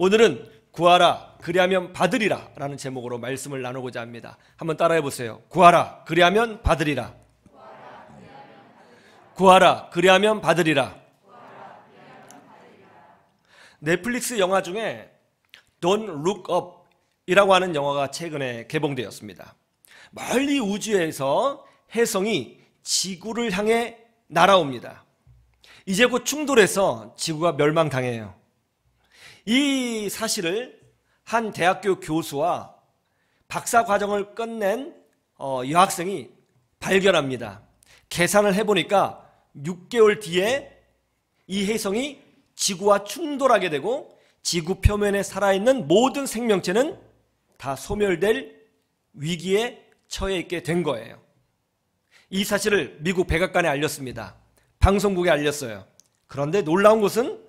오늘은 구하라 그리하면 받으리라 라는 제목으로 말씀을 나누고자 합니다. 한번 따라해 보세요. 구하라 그리하면 받으리라. 구하라 그리하면 받으리라. 넷플릭스 영화 중에 Don't Look Up 이라고 하는 영화가 최근에 개봉되었습니다. 멀리 우주에서 혜성이 지구를 향해 날아옵니다. 이제 곧 충돌해서 지구가 멸망당해요. 이 사실을 한 대학교 교수와 박사 과정을 끝낸 여학생이 발견합니다. 계산을 해보니까 6개월 뒤에 이 혜성이 지구와 충돌하게 되고 지구 표면에 살아있는 모든 생명체는 다 소멸될 위기에 처해 있게 된 거예요. 이 사실을 미국 백악관에 알렸습니다. 방송국에 알렸어요. 그런데 놀라운 것은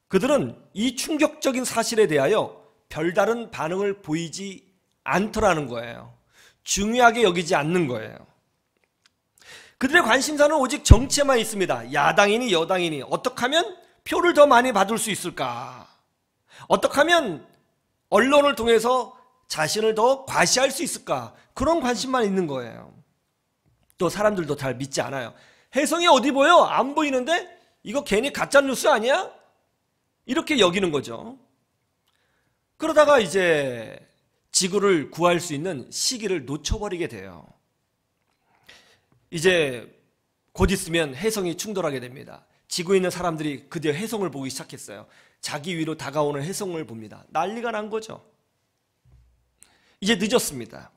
그들은 이 충격적인 사실에 대하여 별다른 반응을 보이지 않더라는 거예요. 중요하게 여기지 않는 거예요. 그들의 관심사는 오직 정치에만 있습니다. 야당이니 여당이니 어떻게 하면 표를 더 많이 받을 수 있을까? 어떻게 하면 언론을 통해서 자신을 더 과시할 수 있을까? 그런 관심만 있는 거예요. 또 사람들도 잘 믿지 않아요. 혜성이 어디 보여? 안 보이는데? 이거 괜히 가짜뉴스 아니야? 이렇게 여기는 거죠. 그러다가 이제 지구를 구할 수 있는 시기를 놓쳐버리게 돼요. 이제 곧 있으면 혜성이 충돌하게 됩니다. 지구에 있는 사람들이 드디어 혜성을 보기 시작했어요. 자기 위로 다가오는 혜성을 봅니다. 난리가 난 거죠. 이제 늦었습니다.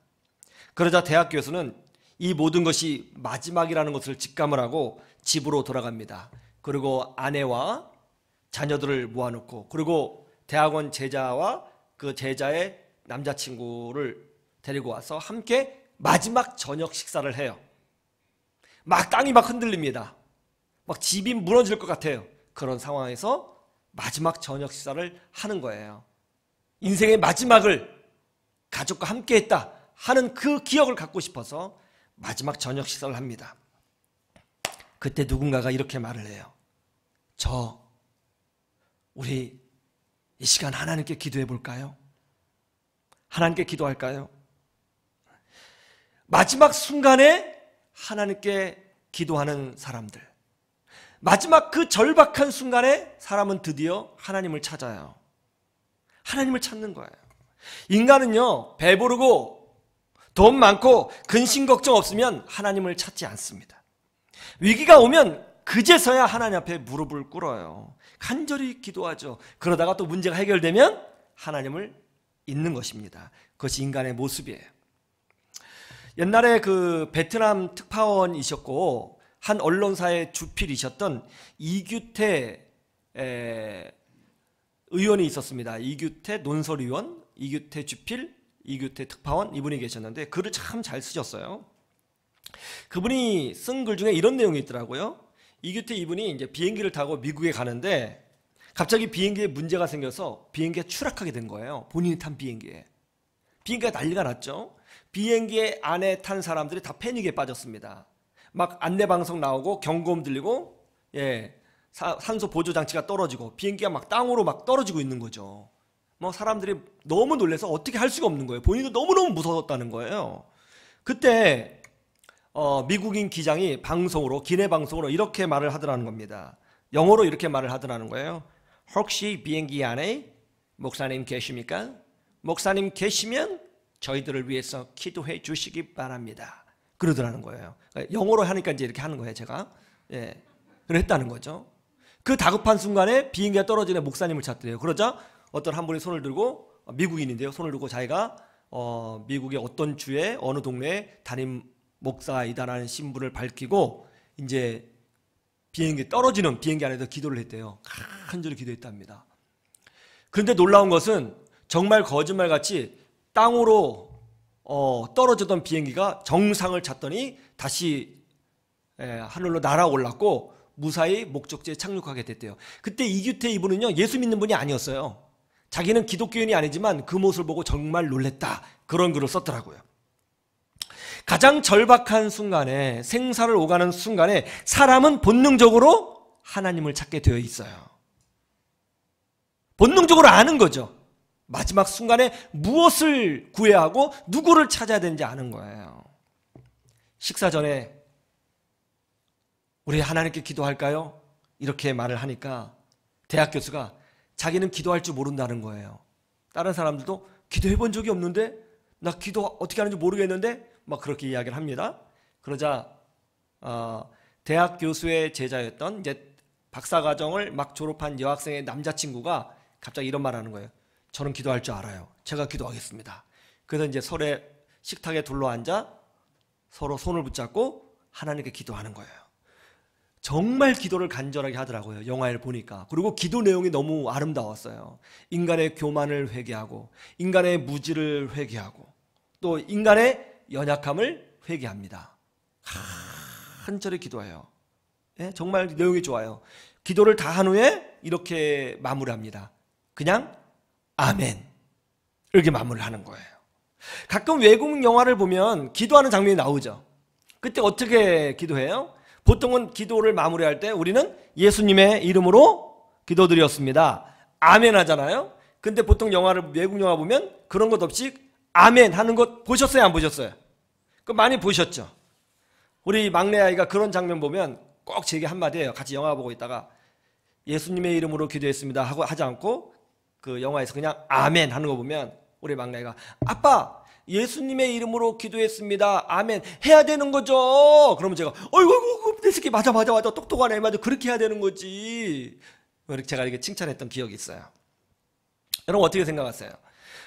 그러자 대학 교수는 이 모든 것이 마지막이라는 것을 직감을 하고 집으로 돌아갑니다. 그리고 아내와 자녀들을 모아놓고 그리고 대학원 제자와 그 제자의 남자친구를 데리고 와서 함께 마지막 저녁 식사를 해요. 막 땅이 막 흔들립니다. 막 집이 무너질 것 같아요. 그런 상황에서 마지막 저녁 식사를 하는 거예요. 인생의 마지막을 가족과 함께 했다 하는 그 기억을 갖고 싶어서 마지막 저녁 식사를 합니다. 그때 누군가가 이렇게 말을 해요. 우리 이 시간 하나님께 기도해 볼까요? 하나님께 기도할까요? 마지막 순간에 하나님께 기도하는 사람들, 마지막 그 절박한 순간에 사람은 드디어 하나님을 찾아요. 하나님을 찾는 거예요. 인간은요, 배부르고 돈 많고 근심 걱정 없으면 하나님을 찾지 않습니다. 위기가 오면 그제서야 하나님 앞에 무릎을 꿇어요. 간절히 기도하죠. 그러다가 또 문제가 해결되면 하나님을 잊는 것입니다. 그것이 인간의 모습이에요. 옛날에 그 베트남 특파원이셨고 한 언론사의 주필이셨던 이규태 의원이 있었습니다. 이규태 논설위원, 이규태 주필, 이규태 특파원 이분이 계셨는데 글을 참 잘 쓰셨어요. 그분이 쓴 글 중에 이런 내용이 있더라고요. 이규태 이분이 이제 비행기를 타고 미국에 가는데 갑자기 비행기에 문제가 생겨서 비행기가 추락하게 된 거예요. 본인이 탄 비행기에. 비행기가 난리가 났죠. 비행기 안에 탄 사람들이 다 패닉에 빠졌습니다. 막 안내방송 나오고 경고음 들리고 산소 보조 장치가 떨어지고 비행기가 막 땅으로 막 떨어지고 있는 거죠. 뭐 사람들이 너무 놀라서 어떻게 할 수가 없는 거예요. 본인도 너무너무 무서웠다는 거예요. 그때 미국인 기장이 방송으로 기내 방송으로 이렇게 말을 하더라는 겁니다. 영어로 이렇게 말을 하더라는 거예요. 혹시 비행기 안에 목사님 계십니까? 목사님 계시면 저희들을 위해서 기도해 주시기 바랍니다. 그러더라는 거예요. 영어로 하니까 이제 이렇게 하는 거예요, 제가. 그랬다는 거죠. 그 다급한 순간에 비행기가 떨어지는 목사님을 찾더래요. 그러자 어떤 한 분이 손을 들고, 미국인인데요, 손을 들고 자기가 미국의 어떤 주에 어느 동네에 담임 목사이다라는 신분을 밝히고 이제 비행기 떨어지는 비행기 안에서 기도를 했대요. 간절히 기도했답니다. 그런데 놀라운 것은 정말 거짓말같이 땅으로 떨어졌던 비행기가 정상을 찾더니 다시 하늘로 날아올랐고 무사히 목적지에 착륙하게 됐대요. 그때 이규태 이분은요, 예수 믿는 분이 아니었어요. 자기는 기독교인이 아니지만 그 모습을 보고 정말 놀랬다, 그런 글을 썼더라고요. 가장 절박한 순간에, 생사를 오가는 순간에 사람은 본능적으로 하나님을 찾게 되어 있어요. 본능적으로 아는 거죠. 마지막 순간에 무엇을 구해야 하고 누구를 찾아야 되는지 아는 거예요. 식사 전에 우리 하나님께 기도할까요? 이렇게 말을 하니까 대학 교수가 자기는 기도할 줄 모른다는 거예요. 다른 사람들도 기도해 본 적이 없는데, 나 기도 어떻게 하는지 모르겠는데 막 그렇게 이야기를 합니다. 그러자 대학 교수의 제자였던 이제 박사과정을 막 졸업한 여학생의 남자친구가 갑자기 이런 말 하는 거예요. 저는 기도할 줄 알아요. 제가 기도하겠습니다. 그래서 이제 서로의 식탁에 둘러앉아 서로 손을 붙잡고 하나님께 기도하는 거예요. 정말 기도를 간절하게 하더라고요. 영화를 보니까. 그리고 기도 내용이 너무 아름다웠어요. 인간의 교만을 회개하고, 인간의 무지를 회개하고, 또 인간의 연약함을 회개합니다. 한절에 기도해요. 예? 정말 내용이 좋아요. 기도를 다 한 후에 이렇게 마무리합니다. 그냥 아멘, 이렇게 마무리를 하는 거예요. 가끔 외국 영화를 보면 기도하는 장면이 나오죠. 그때 어떻게 기도해요? 보통은 기도를 마무리할 때 우리는 예수님의 이름으로 기도드렸습니다, 아멘 하잖아요. 근데 보통 외국 영화 보면 그런 것 없이 아멘 하는 것 보셨어요? 안 보셨어요? 그 많이 보셨죠? 우리 막내 아이가 그런 장면 보면 꼭 제게 한마디 해요. 같이 영화 보고 있다가 예수님의 이름으로 기도했습니다 하고 하지 않고 그 영화에서 그냥 아멘 하는 거 보면 우리 막내가 아빠 예수님의 이름으로 기도했습니다, 아멘 해야 되는 거죠? 그러면 제가 어이구 내 새끼 맞아 똑똑하네, 맞아 그렇게 해야 되는 거지, 이렇게 제가 이렇게 칭찬했던 기억이 있어요. 여러분 어떻게 생각하세요?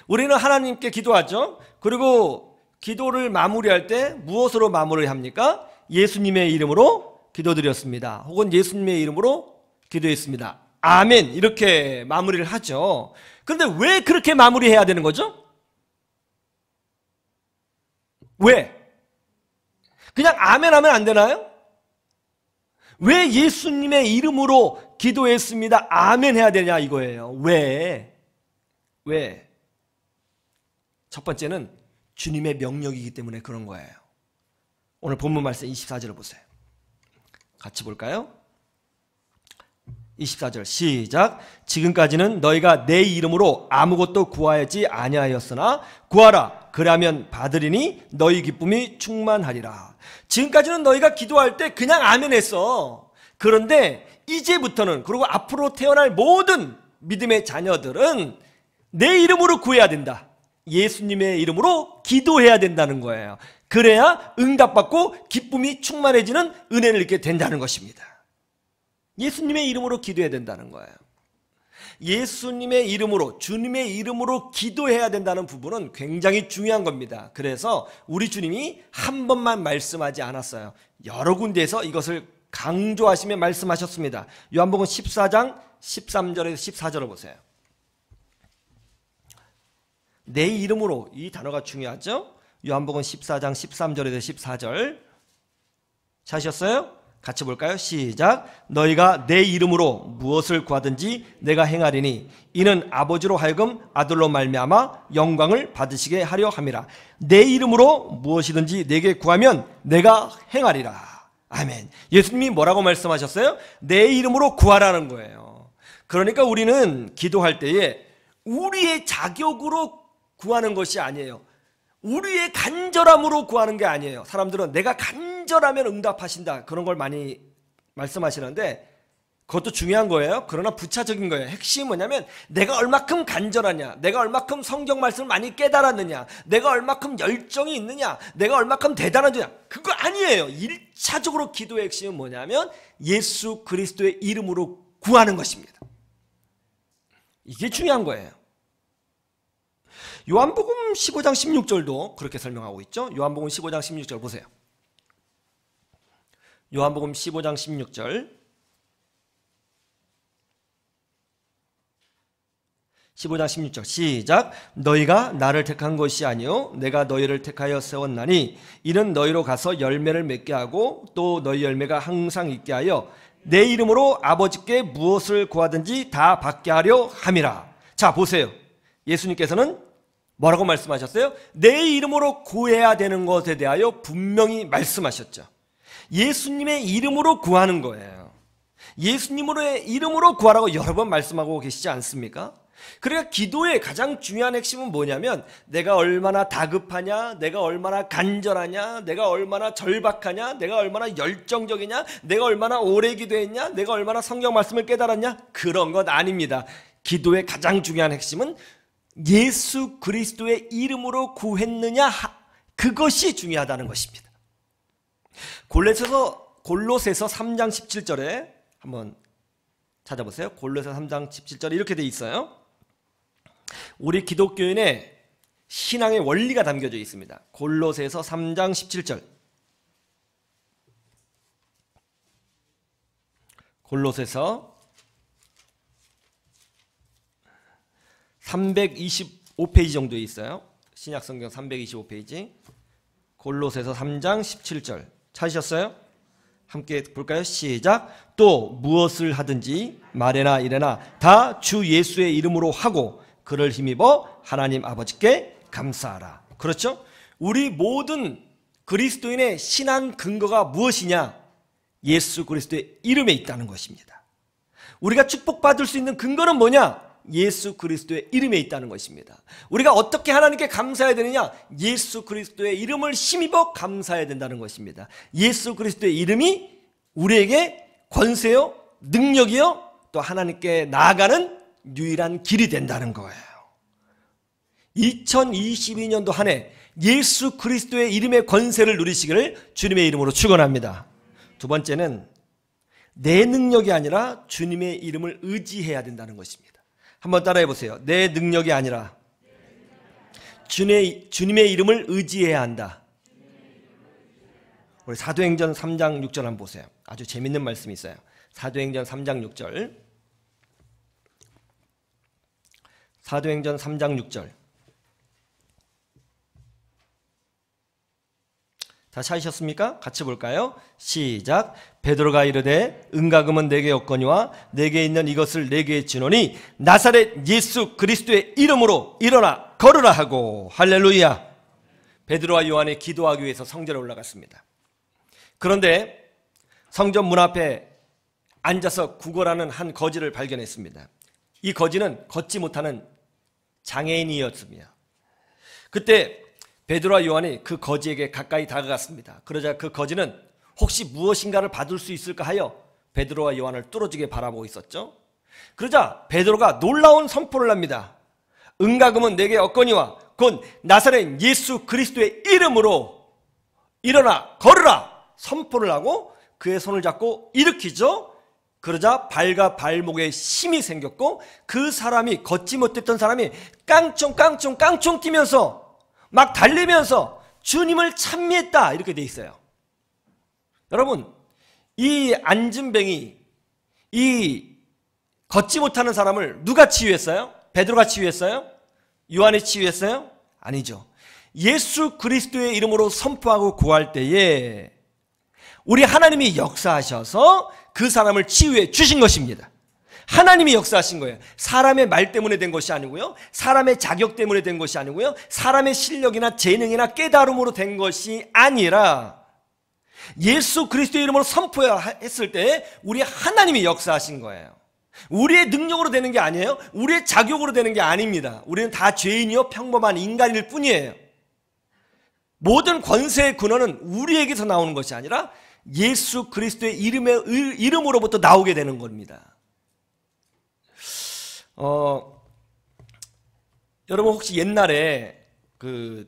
우리는 하나님께 기도하죠. 그리고 기도를 마무리할 때 무엇으로 마무리합니까? 예수님의 이름으로 기도드렸습니다, 혹은 예수님의 이름으로 기도했습니다, 아멘, 이렇게 마무리를 하죠. 그런데 왜 그렇게 마무리해야 되는 거죠? 왜? 그냥 아멘 하면 안 되나요? 왜 예수님의 이름으로 기도했습니다, 아멘 해야 되냐 이거예요. 왜? 첫 번째는 주님의 명령이기 때문에 그런 거예요. 오늘 본문 말씀 24절을 보세요. 같이 볼까요? 24절 시작. 지금까지는 너희가 내 이름으로 아무것도 구하지 아니하였으나 구하라, 그러면 받으리니 너희 기쁨이 충만하리라. 지금까지는 너희가 기도할 때 그냥 아멘 했어. 그런데 이제부터는, 그리고 앞으로 태어날 모든 믿음의 자녀들은 내 이름으로 구해야 된다, 예수님의 이름으로 기도해야 된다는 거예요. 그래야 응답받고 기쁨이 충만해지는 은혜를 얻게 된다는 것입니다. 예수님의 이름으로 기도해야 된다는 거예요. 예수님의 이름으로, 주님의 이름으로 기도해야 된다는 부분은 굉장히 중요한 겁니다. 그래서 우리 주님이 한 번만 말씀하지 않았어요. 여러 군데에서 이것을 강조하시며 말씀하셨습니다. 요한복음 14장 13절에서 14절을 보세요. 내 이름으로, 이 단어가 중요하죠. 요한복음 14장 13절에서 14절 찾으셨어요? 같이 볼까요? 시작. 너희가 내 이름으로 무엇을 구하든지 내가 행하리니 이는 아버지로 하여금 아들로 말미암아 영광을 받으시게 하려 함이라. 내 이름으로 무엇이든지 내게 구하면 내가 행하리라. 아멘. 예수님이 뭐라고 말씀하셨어요? 내 이름으로 구하라는 거예요. 그러니까 우리는 기도할 때에 우리의 자격으로 구하는 것이 아니에요. 우리의 간절함으로 구하는 게 아니에요. 사람들은 내가 간절하면 응답하신다, 그런 걸 많이 말씀하시는데 그것도 중요한 거예요. 그러나 부차적인 거예요. 핵심이 뭐냐면 내가 얼마큼 간절하냐, 내가 얼마큼 성경 말씀을 많이 깨달았느냐, 내가 얼마큼 열정이 있느냐, 내가 얼마큼 대단하냐, 그거 아니에요. 1차적으로 기도의 핵심은 뭐냐면 예수 그리스도의 이름으로 구하는 것입니다. 이게 중요한 거예요. 요한복음 15장 16절도 그렇게 설명하고 있죠. 요한복음 15장 16절 보세요. 요한복음 15장 16절 15장 16절 시작. 너희가 나를 택한 것이 아니요 내가 너희를 택하여 세웠나니 이는 너희로 가서 열매를 맺게 하고 또 너희 열매가 항상 있게 하여 내 이름으로 아버지께 무엇을 구하든지 다 받게 하려 함이라. 자 보세요. 예수님께서는 뭐라고 말씀하셨어요? 내 이름으로 구해야 되는 것에 대하여 분명히 말씀하셨죠. 예수님의 이름으로 구하는 거예요. 예수님의 이름으로 구하라고 여러 번 말씀하고 계시지 않습니까? 그러니까 기도의 가장 중요한 핵심은 뭐냐면 내가 얼마나 다급하냐, 내가 얼마나 간절하냐, 내가 얼마나 절박하냐, 내가 얼마나 열정적이냐, 내가 얼마나 오래 기도했냐, 내가 얼마나 성경 말씀을 깨달았냐, 그런 것 아닙니다. 기도의 가장 중요한 핵심은 예수 그리스도의 이름으로 구했느냐, 그것이 중요하다는 것입니다. 골로새서 3장 17절에 한번 찾아보세요. 골로새서 3장 17절에 이렇게 돼 있어요. 우리 기독교인의 신앙의 원리가 담겨져 있습니다. 골로새서 3장 17절. 골로새서 325페이지 정도에 있어요. 신약성경 325페이지. 골로새서 3장 17절. 찾으셨어요? 함께 볼까요? 시작. 또 무엇을 하든지 말에나 이래나 다 주 예수의 이름으로 하고 그를 힘입어 하나님 아버지께 감사하라. 그렇죠? 우리 모든 그리스도인의 신앙 근거가 무엇이냐? 예수 그리스도의 이름에 있다는 것입니다. 우리가 축복받을 수 있는 근거는 뭐냐? 예수 그리스도의 이름에 있다는 것입니다. 우리가 어떻게 하나님께 감사해야 되느냐? 예수 그리스도의 이름을 힘입어 감사해야 된다는 것입니다. 예수 그리스도의 이름이 우리에게 권세요, 능력이요, 또 하나님께 나아가는 유일한 길이 된다는 거예요. 2022년도 한 해 예수 그리스도의 이름의 권세를 누리시기를 주님의 이름으로 축원합니다. 두 번째는 내 능력이 아니라 주님의 이름을 의지해야 된다는 것입니다. 한번 따라해 보세요. 내 능력이 아니라 주님의 이름을 의지해야 한다. 우리 사도행전 3장 6절 한번 보세요. 아주 재밌는 말씀이 있어요. 사도행전 3장 6절. 사도행전 3장 6절. 다 찾으셨습니까? 같이 볼까요? 시작. 베드로가 이르되 은과금은 내게 없거니와 내게 있는 이것을 내게 주노니 나사렛 예수 그리스도의 이름으로 일어나 걸으라 하고. 할렐루야. 베드로와 요한이 기도하기 위해서 성전에 올라갔습니다. 그런데 성전 문 앞에 앉아서 구걸하는 한 거지를 발견했습니다. 이 거지는 걷지 못하는 장애인이었습니다. 그때 베드로와 요한이 그 거지에게 가까이 다가갔습니다. 그러자 그 거지는 혹시 무엇인가를 받을 수 있을까 하여 베드로와 요한을 뚫어지게 바라보고 있었죠. 그러자 베드로가 놀라운 선포를 합니다. 은과금은 내게 없거니와 곧 나사렛 예수 그리스도의 이름으로 일어나 걸으라 선포를 하고 그의 손을 잡고 일으키죠. 그러자 발과 발목에 힘이 생겼고 그 사람이, 걷지 못했던 사람이 깡총깡총 뛰면서 막 달리면서 주님을 찬미했다, 이렇게 돼 있어요. 여러분, 이 안진뱅이, 이 걷지 못하는 사람을 누가 치유했어요? 베드로가 치유했어요? 요한이 치유했어요? 아니죠. 예수 그리스도의 이름으로 선포하고 구할 때에 우리 하나님이 역사하셔서 그 사람을 치유해 주신 것입니다. 하나님이 역사하신 거예요. 사람의 말 때문에 된 것이 아니고요, 사람의 자격 때문에 된 것이 아니고요, 사람의 실력이나 재능이나 깨달음으로 된 것이 아니라 예수 그리스도의 이름으로 선포했을 때 우리 하나님이 역사하신 거예요. 우리의 능력으로 되는 게 아니에요. 우리의 자격으로 되는 게 아닙니다. 우리는 다 죄인이요 평범한 인간일 뿐이에요. 모든 권세의 근원은 우리에게서 나오는 것이 아니라 예수 그리스도의 이름으로부터 나오게 되는 겁니다. 여러분 혹시 옛날에 그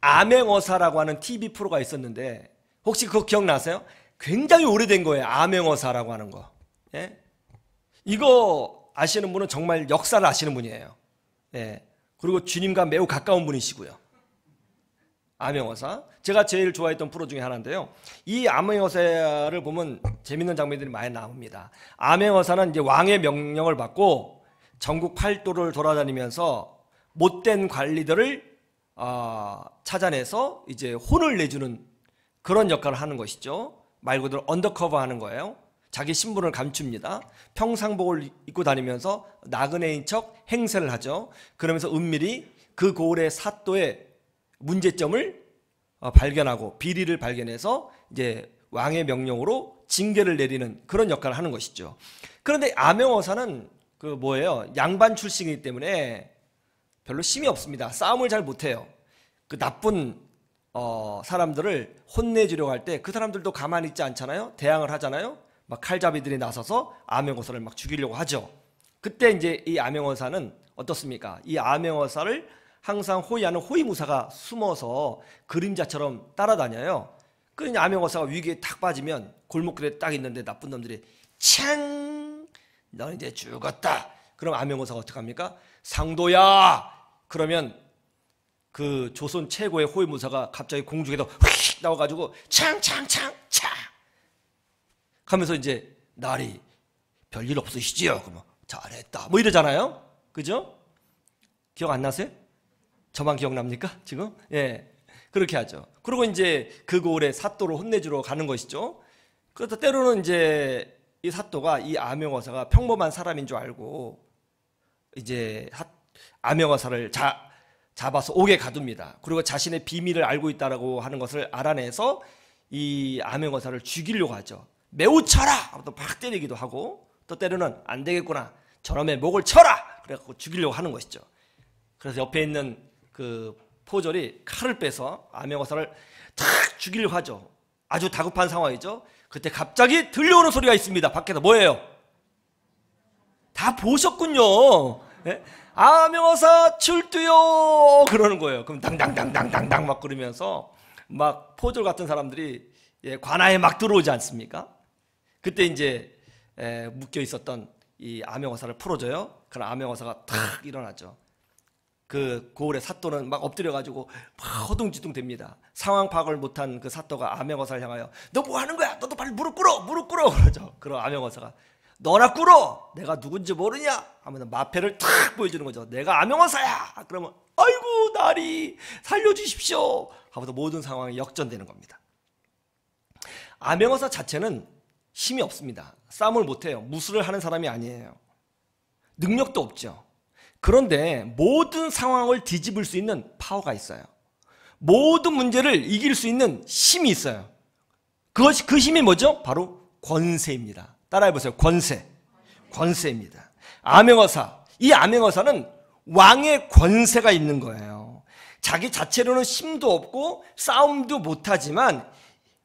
암행어사라고 하는 TV 프로가 있었는데 혹시 그거 기억나세요? 굉장히 오래된 거예요. 암행어사라고 하는 거. 예? 이거 아시는 분은 정말 역사를 아시는 분이에요. 예. 그리고 주님과 매우 가까운 분이시고요. 암행어사. 제가 제일 좋아했던 프로 중에 하나인데요. 이 암행어사를 보면 재밌는 장면들이 많이 나옵니다. 암행어사는 이제 왕의 명령을 받고 전국 팔도를 돌아다니면서 못된 관리들을 찾아내서 이제 혼을 내주는 그런 역할을 하는 것이죠. 말 그대로 언더커버 하는 거예요. 자기 신분을 감춥니다. 평상복을 입고 다니면서 나그네인 척 행세를 하죠. 그러면서 은밀히 그 고을의 사또의 문제점을 발견하고 비리를 발견해서 이제 왕의 명령으로 징계를 내리는 그런 역할을 하는 것이죠. 그런데 암행어사는 그 뭐예요? 양반 출신이기 때문에 별로 힘이 없습니다. 싸움을 잘 못해요. 그 나쁜 사람들을 혼내주려고 할 때 그 사람들도 가만히 있지 않잖아요. 대항을 하잖아요. 막 칼잡이들이 나서서 암행어사를 막 죽이려고 하죠. 그때 이제 이 암행어사는 어떻습니까? 이 암행어사를 항상 호위하는 호위무사가 숨어서 그림자처럼 따라다녀요. 그 암행어사가 위기에 탁 빠지면 골목길에 딱 있는데 나쁜 놈들이 창! 넌 이제 죽었다. 그럼 암행어사가 어떡합니까? 상도야! 그러면 그 조선 최고의 호위무사가 갑자기 공중에서 휙 나와가지고 창창창 창! 하면서 이제 날이 별일 없으시지요? 그러면 잘했다. 뭐 이러잖아요. 그죠? 기억 안 나세요? 저만 기억납니까? 지금? 예. 그렇게 하죠. 그리고 이제 그 고을에 사또를 혼내주러 가는 것이죠. 그래서 때로는 이제 이 사또가 이 암행어사가 평범한 사람인 줄 알고 이제 암행어사를 잡아서 옥에 가둡니다. 그리고 자신의 비밀을 알고 있다라고 하는 것을 알아내서 이 암행어사를 죽이려고 하죠. 매우 쳐라! 하고 막 때리기도 하고 또 때로는 안 되겠구나. 저놈의 목을 쳐라! 그래갖고 죽이려고 하는 것이죠. 그래서 옆에 있는 그 포졸이 칼을 빼서 암행어사를 탁 죽이려고 하죠. 아주 다급한 상황이죠. 그때 갑자기 들려오는 소리가 있습니다. 밖에서 뭐예요? 다 보셨군요. 네? 암행어사 출두요! 그러는 거예요. 그럼 당당당당당당 막 그러면서 막 포졸 같은 사람들이 관아에 막 들어오지 않습니까? 그때 이제 묶여 있었던 이 암행어사를 풀어줘요. 그럼 암행어사가 탁 일어나죠. 그 고을의 사또는 막 엎드려가지고 막 허둥지둥 됩니다. 상황 파악을 못한 그 사또가 암행어사를 향하여 너 뭐 하는 거야? 너도 빨리 무릎 꿇어! 무릎 꿇어! 그러죠. 그럼 암행어사가 너나 꿇어! 내가 누군지 모르냐? 하면 마패를 탁 보여주는 거죠. 내가 암행어사야! 그러면 아이고 나리 살려주십시오! 하면서 모든 상황이 역전되는 겁니다. 암행어사 자체는 힘이 없습니다. 싸움을 못해요. 무술을 하는 사람이 아니에요. 능력도 없죠. 그런데 모든 상황을 뒤집을 수 있는 파워가 있어요. 모든 문제를 이길 수 있는 힘이 있어요. 그 힘이 뭐죠? 바로 권세입니다. 따라해보세요. 권세입니다. 암행어사, 이 암행어사는 왕의 권세가 있는 거예요. 자기 자체로는 힘도 없고 싸움도 못하지만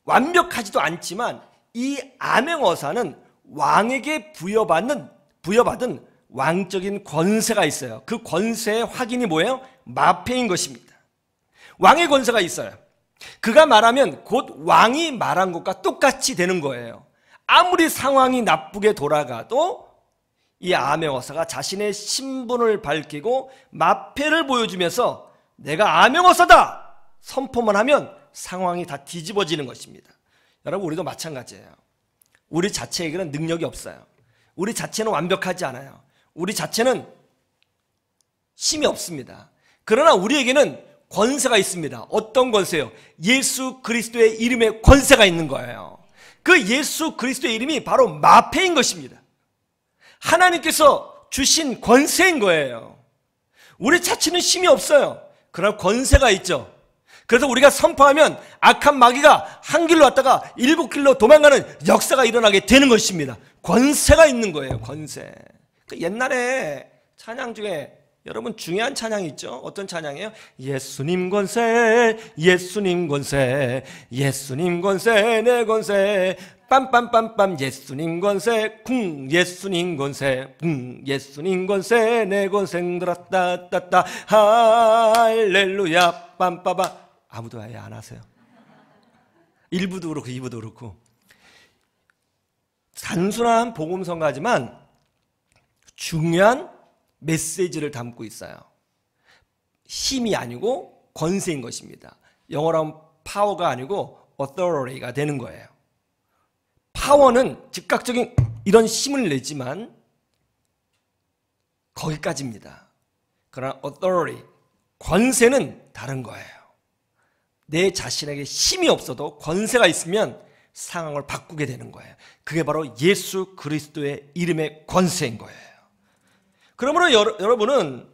완벽하지도 않지만 이 암행어사는 왕에게 부여받은 왕적인 권세가 있어요. 그 권세의 확인이 뭐예요? 마패인 것입니다. 왕의 권세가 있어요. 그가 말하면 곧 왕이 말한 것과 똑같이 되는 거예요. 아무리 상황이 나쁘게 돌아가도 이 암행어사가 자신의 신분을 밝히고 마패를 보여주면서 내가 암행어사다! 선포만 하면 상황이 다 뒤집어지는 것입니다. 여러분, 우리도 마찬가지예요. 우리 자체에게는 능력이 없어요. 우리 자체는 완벽하지 않아요. 우리 자체는 힘이 없습니다. 그러나 우리에게는 권세가 있습니다. 어떤 권세요? 예수 그리스도의 이름에 권세가 있는 거예요. 그 예수 그리스도의 이름이 바로 마패인 것입니다. 하나님께서 주신 권세인 거예요. 우리 자체는 힘이 없어요. 그러나 권세가 있죠. 그래서 우리가 선포하면 악한 마귀가 한 길로 왔다가 7길로 도망가는 역사가 일어나게 되는 것입니다. 권세가 있는 거예요. 권세. 옛날에 찬양 중에 여러분 중요한 찬양이 있죠. 어떤 찬양이에요? 예수님 권세, 예수님 권세, 예수님 권세, 내 권세, 빰빰빰빰 예수님 권세, 쿵 예수님 권세, 예수님 권세, 내 권세, 드라따따따 할렐루야 빰빠바. 아무도 아예 안 하세요. 1부도 그렇고 2부도 그렇고. 단순한 복음성가지만 중요한 메시지를 담고 있어요. 힘이 아니고 권세인 것입니다. 영어로 하면 파워가 아니고 authority가 되는 거예요. 파워는 즉각적인 이런 힘을 내지만 거기까지입니다. 그러나 authority, 권세는 다른 거예요. 내 자신에게 힘이 없어도 권세가 있으면 상황을 바꾸게 되는 거예요. 그게 바로 예수 그리스도의 이름의 권세인 거예요. 그러므로 여러분은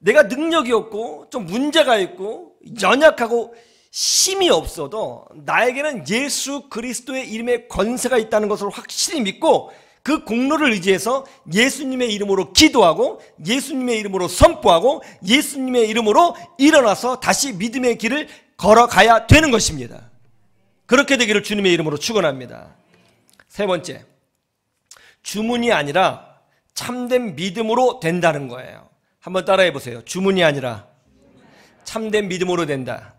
내가 능력이 없고 좀 문제가 있고 연약하고 힘이 없어도 나에게는 예수 그리스도의 이름의 권세가 있다는 것을 확실히 믿고 그 공로를 의지해서 예수님의 이름으로 기도하고 예수님의 이름으로 선포하고 예수님의 이름으로 일어나서 다시 믿음의 길을 걸어가야 되는 것입니다. 그렇게 되기를 주님의 이름으로 축원합니다. 세 번째, 주문이 아니라 참된 믿음으로 된다는 거예요. 한번 따라해 보세요. 주문이 아니라 참된 믿음으로 된다.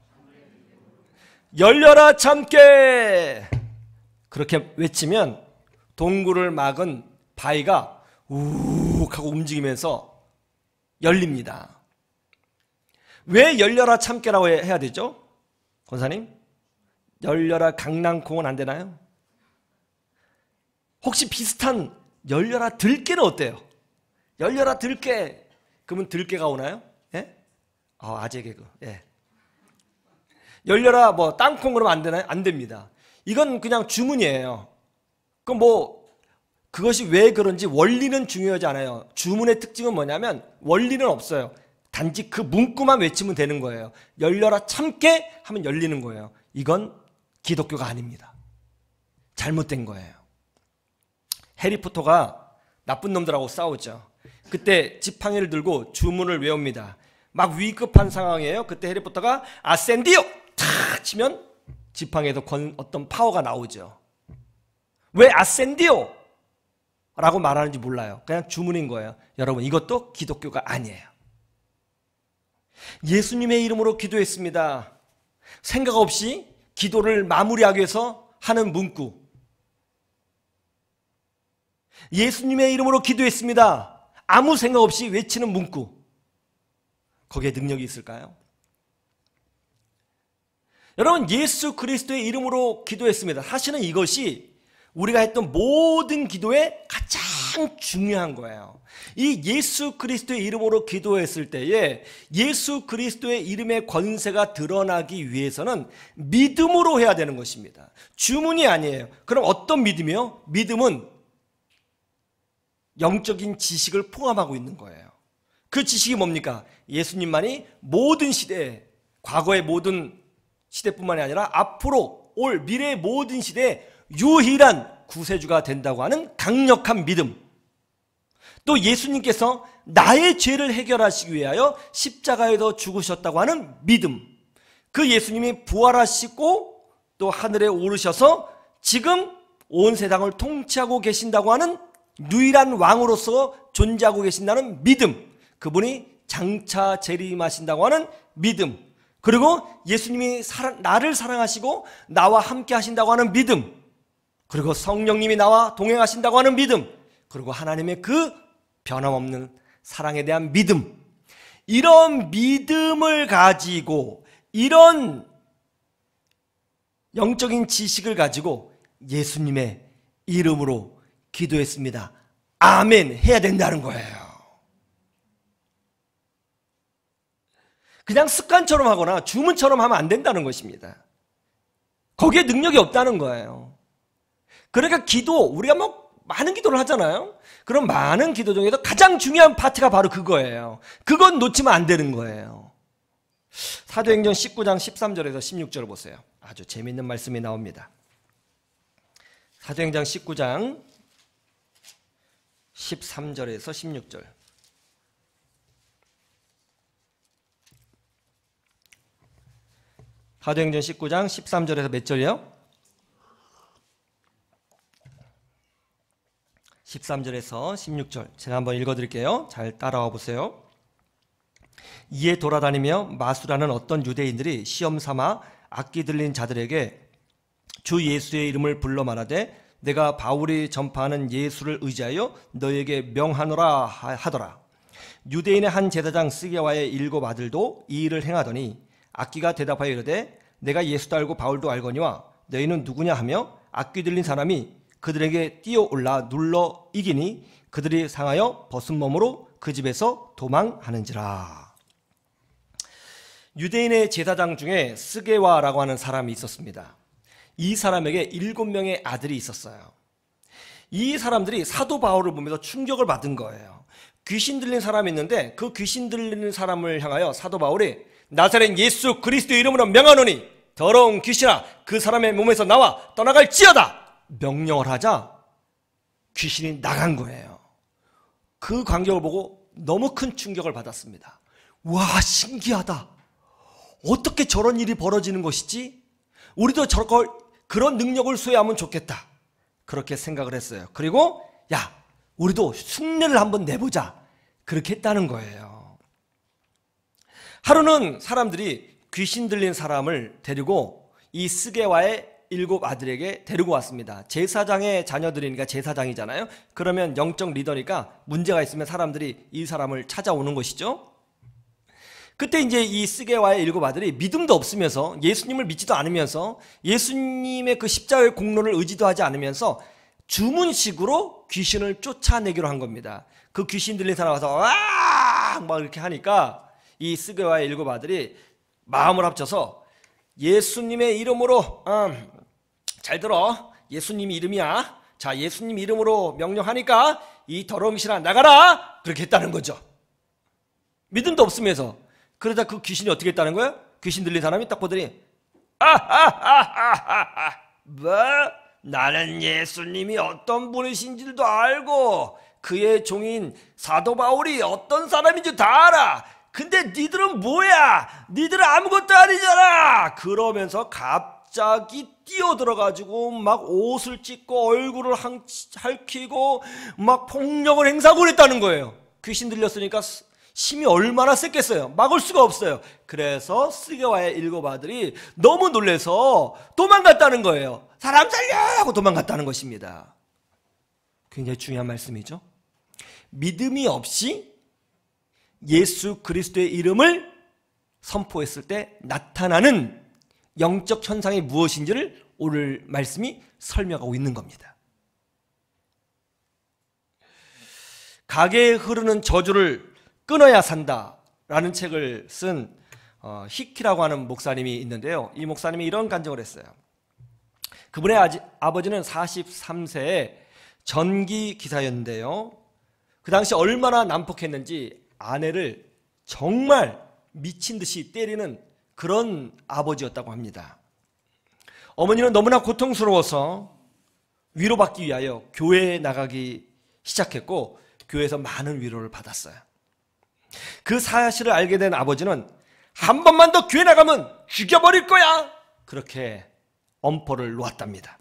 열려라 참깨! 그렇게 외치면 동굴을 막은 바위가 우욱 하고 움직이면서 열립니다. 왜 열려라 참깨라고 해야 되죠? 권사님? 열려라 강낭콩은 안 되나요? 혹시 비슷한 열려라 들깨는 어때요? 열려라 들깨. 그러면 들깨가 오나요? 예? 아재 개그. 예. 열려라 뭐 땅콩 그러면 안 되나요? 안 됩니다. 이건 그냥 주문이에요. 그럼 그것이 왜 그런지 원리는 중요하지 않아요. 주문의 특징은 뭐냐면 원리는 없어요. 단지 그 문구만 외치면 되는 거예요. 열려라 참깨 하면 열리는 거예요. 이건 기독교가 아닙니다. 잘못된 거예요. 해리포터가 나쁜 놈들하고 싸우죠. 그때 지팡이를 들고 주문을 외웁니다. 막 위급한 상황이에요. 그때 해리포터가 아센디오! 탁 치면 지팡이에서 어떤 파워가 나오죠. 왜 아센디오! 라고 말하는지 몰라요. 그냥 주문인 거예요. 여러분, 이것도 기독교가 아니에요. 예수님의 이름으로 기도했습니다. 생각 없이 기도를 마무리하기 위해서 하는 문구. 예수님의 이름으로 기도했습니다. 아무 생각 없이 외치는 문구. 거기에 능력이 있을까요? 여러분, 예수 그리스도의 이름으로 기도했습니다. 사실은 이것이 우리가 했던 모든 기도에 가장 중요한 거예요. 이 예수 그리스도의 이름으로 기도했을 때에 예수 그리스도의 이름의 권세가 드러나기 위해서는 믿음으로 해야 되는 것입니다. 주문이 아니에요. 그럼 어떤 믿음이요? 믿음은 영적인 지식을 포함하고 있는 거예요. 그 지식이 뭡니까? 예수님만이 모든 시대에, 과거의 모든 시대뿐만이 아니라 앞으로 올 미래의 모든 시대에 유일한 구세주가 된다고 하는 강력한 믿음. 또 예수님께서 나의 죄를 해결하시기 위하여 십자가에서 죽으셨다고 하는 믿음. 그 예수님이 부활하시고 또 하늘에 오르셔서 지금 온 세상을 통치하고 계신다고 하는 유일한 왕으로서 존재하고 계신다는 믿음. 그분이 장차 재림하신다고 하는 믿음. 그리고 예수님이 나를 사랑하시고 나와 함께 하신다고 하는 믿음. 그리고 성령님이 나와 동행하신다고 하는 믿음. 그리고 하나님의 그 변함없는 사랑에 대한 믿음. 이런 믿음을 가지고 이런 영적인 지식을 가지고 예수님의 이름으로 기도했습니다. 아멘 해야 된다는 거예요. 그냥 습관처럼 하거나 주문처럼 하면 안 된다는 것입니다. 거기에 능력이 없다는 거예요. 그러니까 우리가 많은 기도를 하잖아요. 그럼 많은 기도 중에서 가장 중요한 파트가 바로 그거예요. 그건 놓치면 안 되는 거예요. 사도행전 19장 13절에서 16절 보세요. 아주 재미있는 말씀이 나옵니다. 사도행전 19장 13절에서 16절. 사도행전 19장 13절에서 몇 절이요? 13절에서 16절. 제가 한번 읽어드릴게요. 잘 따라와 보세요. 이에 돌아다니며 마수라는 어떤 유대인들이 시험 삼아 악기 들린 자들에게 주 예수의 이름을 불러 말하되 내가 바울이 전파하는 예수를 의지하여 너에게 명하노라 하더라. 유대인의 한 제사장 스게와의 7 아들도 이 일을 행하더니 악기가 대답하여 이르되 내가 예수도 알고 바울도 알거니와 너희는 누구냐 하며 악기 들린 사람이 그들에게 뛰어올라 눌러 이기니 그들이 상하여 벗은 몸으로 그 집에서 도망하는지라. 유대인의 제사장 중에 스게와라고 하는 사람이 있었습니다. 이 사람에게 7명의 아들이 있었어요. 이 사람들이 사도 바울을 보면서 충격을 받은 거예요. 귀신 들린 사람이 있는데 그 귀신 들리는 사람을 향하여 사도 바울이 나사렛 예수 그리스도 이름으로 명하노니 더러운 귀신아 그 사람의 몸에서 나와 떠나갈지어다 명령을 하자 귀신이 나간 거예요. 그 광경을 보고 너무 큰 충격을 받았습니다. 와, 신기하다. 어떻게 저런 일이 벌어지는 것이지? 우리도 그런 능력을 소유하면 좋겠다. 그렇게 생각을 했어요. 그리고 야, 우리도 흉내를 한번 내보자. 그렇게 했다는 거예요. 하루는 사람들이 귀신 들린 사람을 데리고 이 스게와의 7 아들에게 데리고 왔습니다. 제사장의 자녀들이니까 제사장이잖아요. 그러면 영적 리더니까 문제가 있으면 사람들이 이 사람을 찾아오는 것이죠. 그때 이제 이 스게와의 7 아들이 믿음도 없으면서 예수님을 믿지도 않으면서 예수님의 그 십자가의 공로를 의지도 하지 않으면서 주문식으로 귀신을 쫓아내기로 한 겁니다. 그 귀신 들린 사람 와서 와! 막 이렇게 하니까 이 스게와의 7 아들이 마음을 합쳐서 예수님의 이름으로 잘 들어. 예수님 이름이야. 자, 예수님 이름으로 명령하니까 이 더러운 귀신아 나가라. 그렇게 했다는 거죠. 믿음도 없으면서. 그러다 그 귀신이 어떻게 했다는 거예요? 귀신 들린 사람이 딱 보더니 뭐? 나는 예수님이 어떤 분이신지도 알고 그의 종인 사도 바울이 어떤 사람인지 다 알아. 근데 니들은 뭐야? 니들은 아무것도 아니잖아. 그러면서 갑자기 뛰어들어가지고 막 옷을 찢고 얼굴을 핥히고 막 폭력을 행사하고 그랬다는 거예요. 귀신 들렸으니까 힘이 얼마나 셌겠어요. 막을 수가 없어요. 그래서 스게와의 7 아들이 너무 놀라서 도망갔다는 거예요. 사람 살려! 하고 도망갔다는 것입니다. 굉장히 중요한 말씀이죠. 믿음이 없이 예수 그리스도의 이름을 선포했을 때 나타나는 영적 현상이 무엇인지를 오늘 말씀이 설명하고 있는 겁니다. 가게에 흐르는 저주를 끊어야 산다라는 책을 쓴 히키라고 하는 목사님이 있는데요. 이 목사님이 이런 간증을 했어요. 그분의 아버지는 43세의 전기 기사였는데요. 그 당시 얼마나 난폭했는지 아내를 정말 미친 듯이 때리는 그런 아버지였다고 합니다. 어머니는 너무나 고통스러워서 위로받기 위하여 교회에 나가기 시작했고 교회에서 많은 위로를 받았어요. 그 사실을 알게 된 아버지는 한 번만 더 교회 나가면 죽여버릴 거야! 그렇게 엄포를 놓았답니다.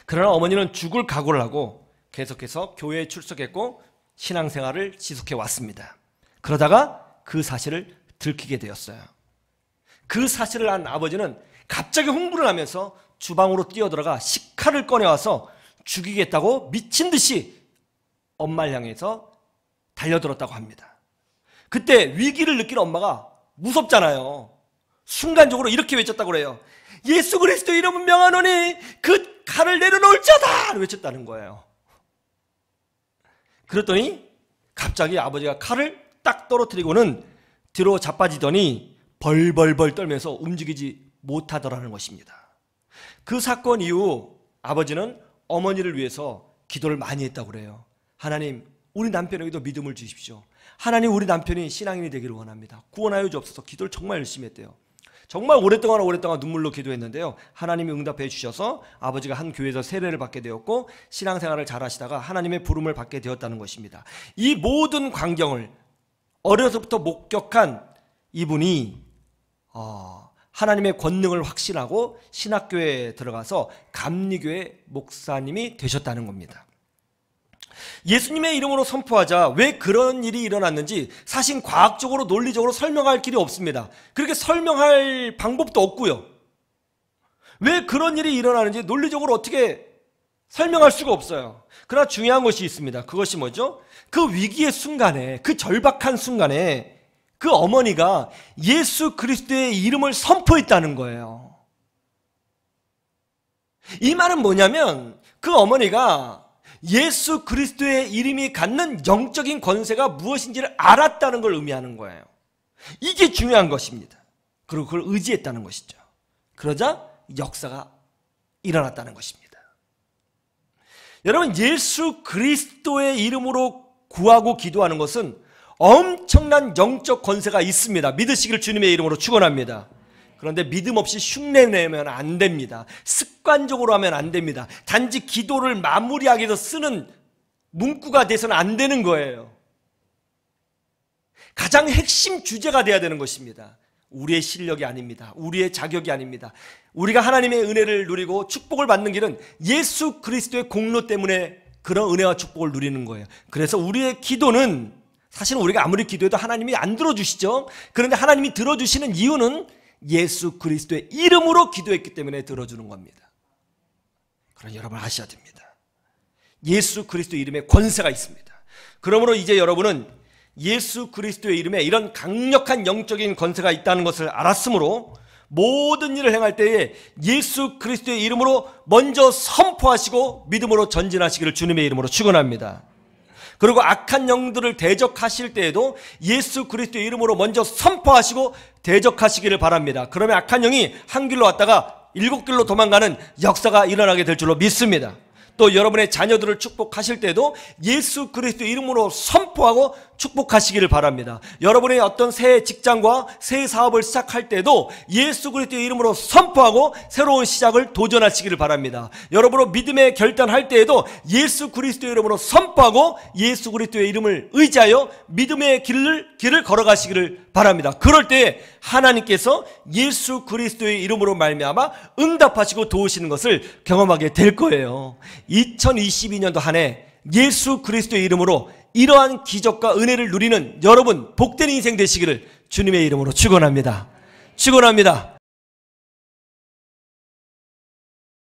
그러나 어머니는 죽을 각오를 하고 계속해서 교회에 출석했고 신앙생활을 지속해 왔습니다. 그러다가 그 사실을 들키게 되었어요. 그 사실을 안 아버지는 갑자기 흥분을 하면서 주방으로 뛰어들어가 식칼을 꺼내와서 죽이겠다고 미친 듯이 엄마를 향해서 달려들었다고 합니다. 그때 위기를 느낀 엄마가 무섭잖아요. 순간적으로 이렇게 외쳤다고 그래요. 예수 그리스도 이름은 명하노니 그 칼을 내려놓을지어다 외쳤다는 거예요. 그랬더니 갑자기 아버지가 칼을 딱 떨어뜨리고는 뒤로 자빠지더니 벌벌벌 떨면서 움직이지 못하더라는 것입니다. 그 사건 이후 아버지는 어머니를 위해서 기도를 많이 했다고 그래요. 하나님, 우리 남편에게도 믿음을 주십시오. 하나님, 우리 남편이 신앙인이 되기를 원합니다. 구원하여 주옵소서. 기도를 정말 열심히 했대요. 정말 오랫동안 눈물로 기도했는데요. 하나님이 응답해 주셔서 아버지가 한 교회에서 세례를 받게 되었고 신앙생활을 잘 하시다가 하나님의 부름을 받게 되었다는 것입니다. 이 모든 광경을 어려서부터 목격한 이분이 하나님의 권능을 확신하고 신학교에 들어가서 감리교회 목사님이 되셨다는 겁니다. 예수님의 이름으로 선포하자 왜 그런 일이 일어났는지 사실 과학적으로 논리적으로 설명할 길이 없습니다. 그렇게 설명할 방법도 없고요. 왜 그런 일이 일어나는지 논리적으로 어떻게 설명할 수가 없어요. 그러나 중요한 것이 있습니다. 그것이 뭐죠? 그 위기의 순간에, 그 절박한 순간에 그 어머니가 예수 그리스도의 이름을 선포했다는 거예요. 이 말은 뭐냐면 그 어머니가 예수 그리스도의 이름이 갖는 영적인 권세가 무엇인지를 알았다는 걸 의미하는 거예요. 이게 중요한 것입니다. 그리고 그걸 의지했다는 것이죠. 그러자 역사가 일어났다는 것입니다. 여러분, 예수 그리스도의 이름으로 구하고 기도하는 것은 엄청난 영적 권세가 있습니다. 믿으시길 주님의 이름으로 축원합니다. 그런데 믿음 없이 흉내 내면 안 됩니다. 습관적으로 하면 안 됩니다. 단지 기도를 마무리하기 위해서 쓰는 문구가 돼서는 안 되는 거예요. 가장 핵심 주제가 돼야 되는 것입니다. 우리의 실력이 아닙니다. 우리의 자격이 아닙니다. 우리가 하나님의 은혜를 누리고 축복을 받는 길은 예수 그리스도의 공로 때문에 그런 은혜와 축복을 누리는 거예요. 그래서 우리의 기도는 사실은 우리가 아무리 기도해도 하나님이 안 들어주시죠. 그런데 하나님이 들어주시는 이유는 예수 그리스도의 이름으로 기도했기 때문에 들어주는 겁니다. 그럼 여러분 아셔야 됩니다. 예수 그리스도의 이름에 권세가 있습니다. 그러므로 이제 여러분은 예수 그리스도의 이름에 이런 강력한 영적인 권세가 있다는 것을 알았으므로 모든 일을 행할 때에 예수 그리스도의 이름으로 먼저 선포하시고 믿음으로 전진하시기를 주님의 이름으로 축원합니다. 그리고 악한 영들을 대적하실 때에도 예수 그리스도의 이름으로 먼저 선포하시고 대적하시기를 바랍니다. 그러면 악한 영이 한 길로 왔다가 7길로 도망가는 역사가 일어나게 될 줄로 믿습니다. 또 여러분의 자녀들을 축복하실 때도 예수 그리스도 이름으로 선포하고 축복하시기를 바랍니다. 여러분의 어떤 새 직장과 새 사업을 시작할 때도 예수 그리스도 이름으로 선포하고 새로운 시작을 도전하시기를 바랍니다. 여러분의 믿음의 결단할 때에도 예수 그리스도 이름으로 선포하고 예수 그리스도의 이름을 의지하여 믿음의 길을 걸어가시기를 바랍니다. 그럴 때 하나님께서 예수 그리스도의 이름으로 말미암아 응답하시고 도우시는 것을 경험하게 될 거예요. 2022년도 한 해 예수 그리스도의 이름으로 이러한 기적과 은혜를 누리는 여러분 복된 인생 되시기를 주님의 이름으로 축원합니다. 축원합니다.